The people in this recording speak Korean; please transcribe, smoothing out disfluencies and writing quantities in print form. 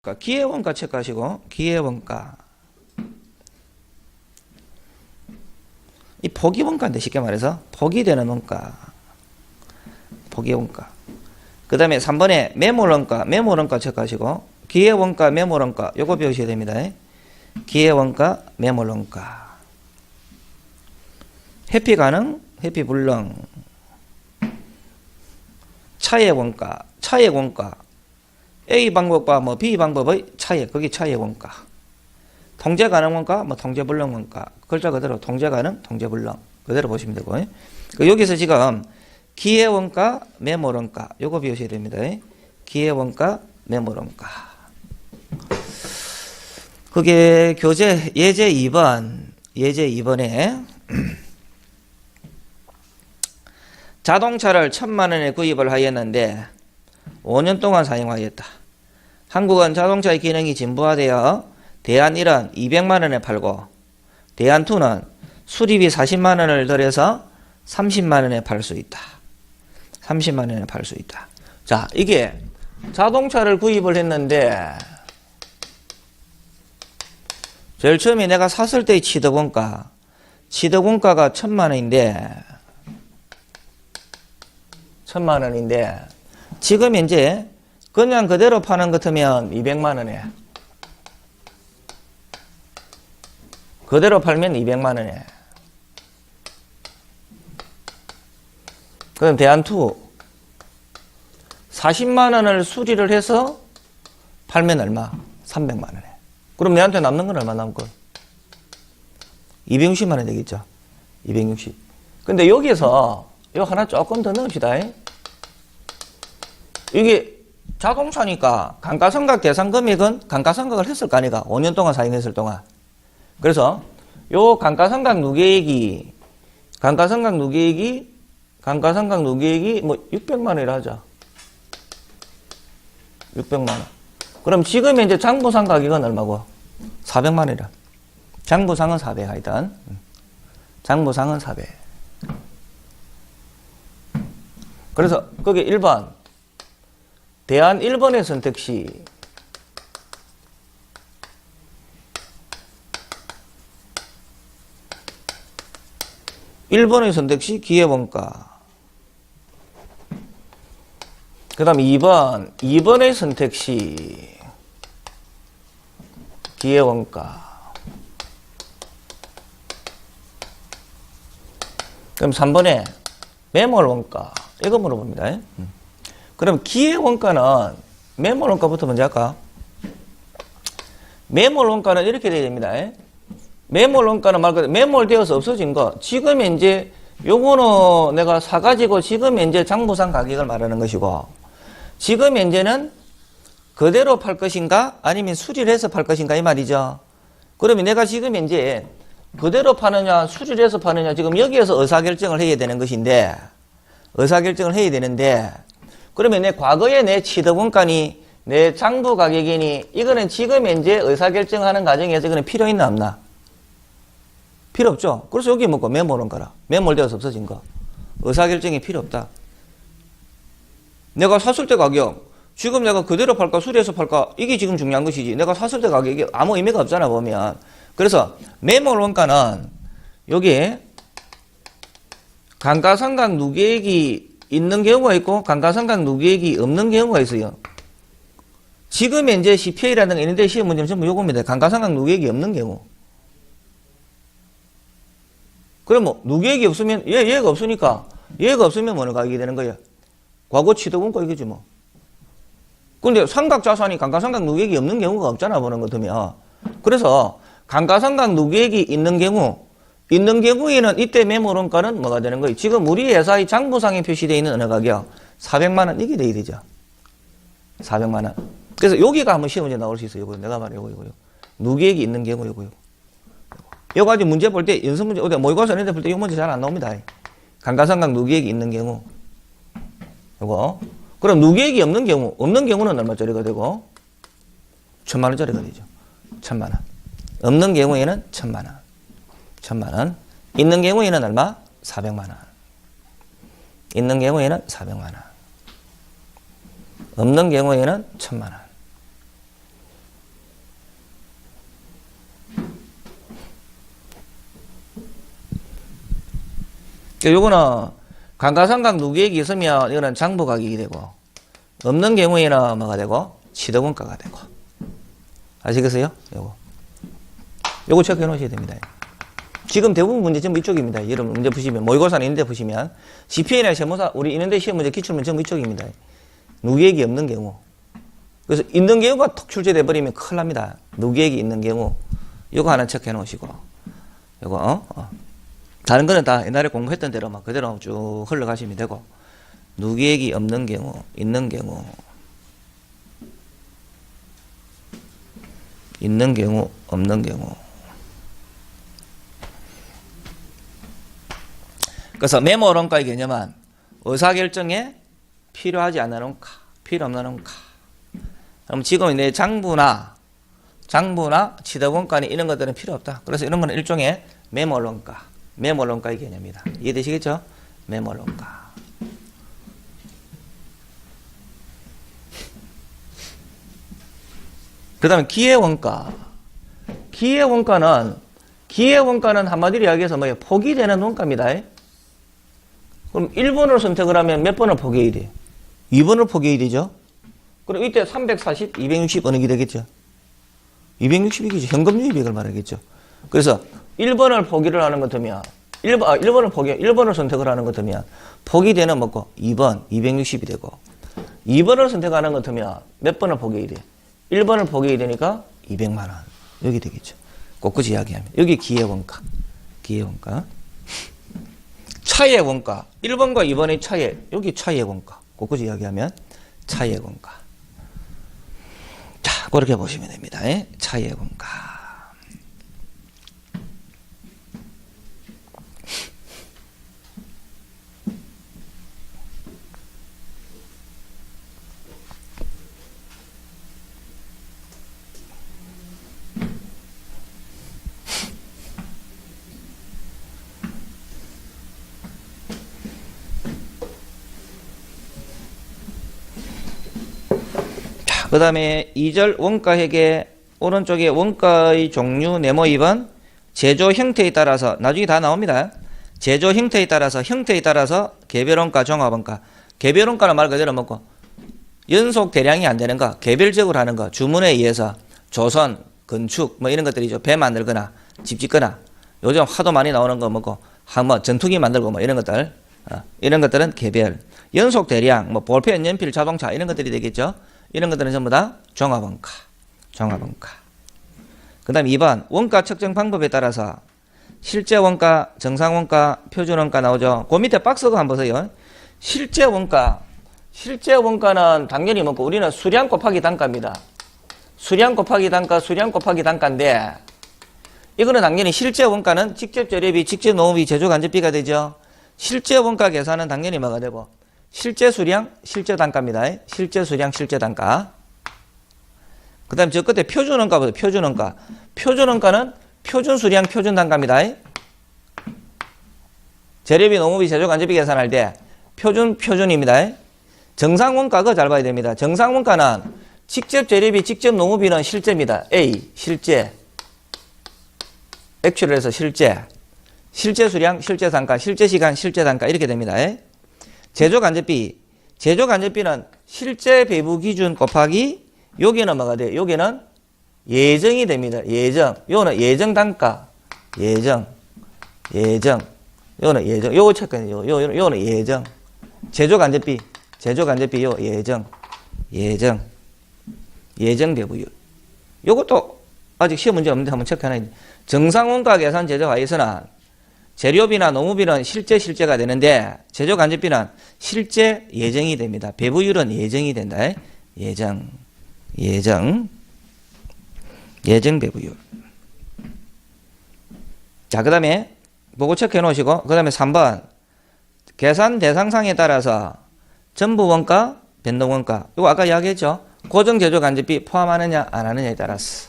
원가, 기회원가 체크하시고 기회원가. 이 포기원가인데 쉽게 말해서 포기되는 원가. 포기원가. 그 다음에 3번에 매몰원가, 매몰원가 체크하시고 기회원가, 매몰원가 요거 배우셔야 됩니다. 기회원가, 매몰원가. 회피 가능, 회피 불능. 차액 원가, 차액 원가. A 방법과 뭐 B 방법의 차액, 그게 차액 원가. 통제 가능 원가, 뭐 통제 불능 원가. 글자 그대로 통제 가능, 통제 불능. 그대로 보시면 되고. 여기서 지금 기회 원가, 매몰 원가. 요거 배우셔야 됩니다. 기회 원가, 매몰 원가. 그게 교재 예제 2번. 예제 2번에 자동차를 1,000만 원에 구입을 하였는데 5년 동안 사용하였다. 한국은 자동차의 기능이 진보화되어 대안1은 200만 원에 팔고 대안2는 수리비 40만 원을 들여서 30만 원에 팔 수 있다. 30만 원에 팔 수 있다. 자, 이게 자동차를 구입을 했는데 제일 처음에 내가 샀을 때의 취득원가, 취득원가가 1,000만 원인데 1,000만 원인데 지금 이제 그냥 그대로 파는 것 같으면 200만 원에 그대로 팔면 200만 원에 그럼 대안2 40만 원을 수리를 해서 팔면 얼마? 300만 원에. 그럼 내한테 남는 건 얼마 남고? 260만 원 되겠죠. 260. 근데 여기서 이거 하나 조금 더 넣읍시다. 이게 자동차니까 감가상각 대상 금액은 감가상각을 했을 거 아니까 5년 동안 사용했을 동안. 그래서 요 감가상각 누계액이 뭐 600만 원이라 하자. 600만 원. 그럼 지금 이제 장부상 가격은 얼마고? 400만 원이라. 장부상은 400 하여튼. 장부상은 400. 그래서 거기 1번 대안 1번의 선택시 1번의 선택시 기회원가. 그 다음 2번의 선택시 기회원가. 그럼 3번에 매몰원가. 이거 물어봅니다. 그럼 기회원가는 매몰원가부터 먼저 할까? 매몰원가는 이렇게 돼야 됩니다. 매몰원가는 말 그대로 매몰되어서 없어진 거. 지금 이제 요거는 내가 사가지고 지금 이제 장부상 가격을 말하는 것이고, 지금 현재는 그대로 팔 것인가 아니면 수리를 해서 팔 것인가 이 말이죠. 그러면 내가 지금 현재 그대로 파느냐 수리를 해서 파느냐 지금 여기에서 의사결정을 해야 되는 것인데, 의사결정을 해야 되는데, 그러면 내 과거에 내 취득원가니 내 장부 가격이니 이거는 지금 현재 의사결정하는 과정에서 이거는 필요 있나 없나? 필요 없죠. 그래서 여기 뭐고 매몰원가라. 매몰되어서 없어진 거. 의사결정이 필요 없다. 내가 샀을 때 가격, 지금 내가 그대로 팔까 수리해서 팔까 이게 지금 중요한 것이지. 내가 샀을 때 가격이 아무 의미가 없잖아 보면. 그래서 매몰원가는 여기 감가상각 누계액이 있는 경우가 있고 감가상각 누계액이 없는 경우가 있어요. 지금 현재 CPA라든가 이런 데 시험 문제는 전부 요겁니다. 감가상각 누계액이 없는 경우. 그럼 뭐 누계액이 없으면 얘가 없으니까 얘가 없으면 뭐는 가격이 되는 거야? 과거 취득원가 이거지 뭐. 근데 상각자산이 감가상각 누계액이 없는 경우가 없잖아 보는 것 같으면. 그래서 감가상각 누계액이 있는 경우에는 이때 매몰원가는 뭐가 되는 거예요? 지금 우리 회사의 장부상에 표시되어 있는 어느 가격? 400만 원 이게 돼야 되죠. 400만 원. 그래서 여기가 한번 시험 문제 나올 수 있어요. 내가 말해 요거. 누계액이 있는 경우 요거. 여러 가지 문제 볼 때 연습 문제 어디 모의고사 이런 데 볼 때 이 문제 잘 안 나옵니다. 감가상각 누계액이 있는 경우. 요거. 그럼 누계액이 없는 경우는 얼마짜리가 되고? 1,000만 원짜리가 되죠. 1,000만 원. 없는 경우에는 1,000만 원. 1,000만 원. 있는 경우에는 얼마? 400만 원. 있는 경우에는 400만 원. 없는 경우에는 1,000만 원. 자, 요거는 감가상각 누계액이 있으면 이거는 장부가격이 되고 없는 경우에는 뭐가 되고 취득원가가 되고 아시겠어요? 요거 체크해 놓으셔야 됩니다. 지금 대부분 문제 전부 이쪽입니다. 여러분 문제 보시면 모의고사는 있는데 보시면 CPA나 세무사 우리 있는데 시험 문제 기출문 전부 이쪽입니다. 누계액이 없는 경우. 그래서 있는 경우가 톡 출제돼 버리면 큰일 납니다. 누계액이 있는 경우 요거 하나 체크해 놓으시고 요거 다른 거는 다 옛날에 공부했던 대로만 그대로 쭉 흘러가시면 되고 누계액이 없는 경우, 있는 경우 없는 경우. 그래서 메모론가의 개념은 의사결정에 필요하지 않는 원가, 필요 없는 원가. 그럼 지금 내 장부나 취득원가는 이런 것들은 필요 없다. 그래서 이런 거는 일종의 메모론가의 개념이다. 이해되시겠죠? 메모론가. 그 다음에 기회원가. 기회원가는 한마디로 이야기해서 뭐예요? 포기되는 원가입니다. 그럼 1번을 선택을 하면 몇 번을 포기해야 돼? 2번을 포기해야 되죠? 그럼 이때 340, 260 어느 게 되겠죠? 260이겠죠. 현금 유입액을 말하겠죠. 그래서 1번을 포기를 하는 것 같으면 1번을 선택을 하는 것 같으면 포기되는 뭐고 2번 260이 되고 2번을 선택하는 것 같으면 몇 번을 포기해야 돼? 1번을 포기해야 되니까 200만 원. 여기 되겠죠. 꼿꼿이 이야기하면 여기 기회원가. 차액 원가. 1번과 2번의 차액. 여기 차액 원가. 꼿꼿이 이야기하면 차액 원가. 자, 그렇게 보시면 됩니다. 차액 원가. 그 다음에 2절 원가회계 오른쪽에 원가의 종류 네모 2번 제조 형태에 따라서 나중에 다 나옵니다. 제조 형태에 따라서 개별원가 종합원가. 개별원가는 말 그대로 먹고 연속 대량이 안 되는 거 개별적으로 하는 거 주문에 의해서 조선, 건축 뭐 이런 것들이죠. 배 만들거나 집 짓거나 요즘 하도 많이 나오는 거 먹고 뭐 전투기 만들고 뭐 이런 것들 이런 것들은 개별. 연속 대량 뭐 볼펜, 연필, 자동차 이런 것들이 되겠죠. 이런 것들은 전부 다 종합원가. 그 다음 2번 원가 측정 방법에 따라서 실제 원가, 정상원가, 표준원가 나오죠. 그 밑에 박스가 한번 보세요. 실제 원가는 당연히 뭐고 우리는 수량 곱하기 단가입니다. 수량 곱하기 단가인데 이거는 당연히 실제 원가는 직접 재료비, 직접 노무비, 제조 간접비가 되죠. 실제 원가 계산은 당연히 뭐가 되고 실제 수량, 실제 단가입니다. 실제 수량, 실제 단가. 그 다음 저 끝에 표준원가 보세요. 표준원가는 표준 수량, 표준 단가입니다. 재료비, 노무비, 제조 간접비 계산할 때 표준입니다. 정상원가 그거 잘 봐야 됩니다. 정상원가는 직접 재료비, 직접 노무비는 실제입니다. A, 실제. 액츄얼에서 실제. 실제 수량, 실제 단가, 실제 시간, 실제 단가 이렇게 됩니다. 제조간접비는 실제 배부 기준 곱하기 여기는 뭐가 돼요? 여기는 예정이 됩니다. 예정. 요거는 예정 단가. 예정. 요거는 예정. 요거 체크해요. 요거는 예정. 제조간접비 요 예정 배부율. 요것도 아직 시험 문제 없는데 한번 체크해놔야 돼. 정상원가 계산 제조하에서는 재료비나 노무비는 실제가 되는데 제조간접비는 실제 예정이 됩니다. 배부율은 예정이 된다. 예정 배부율. 자, 그 다음에 보고 체크해 놓으시고 그 다음에 3번 계산 대상상에 따라서 전부원가, 변동원가 이거 아까 이야기했죠. 고정제조간접비 포함하느냐 안 하느냐에 따라서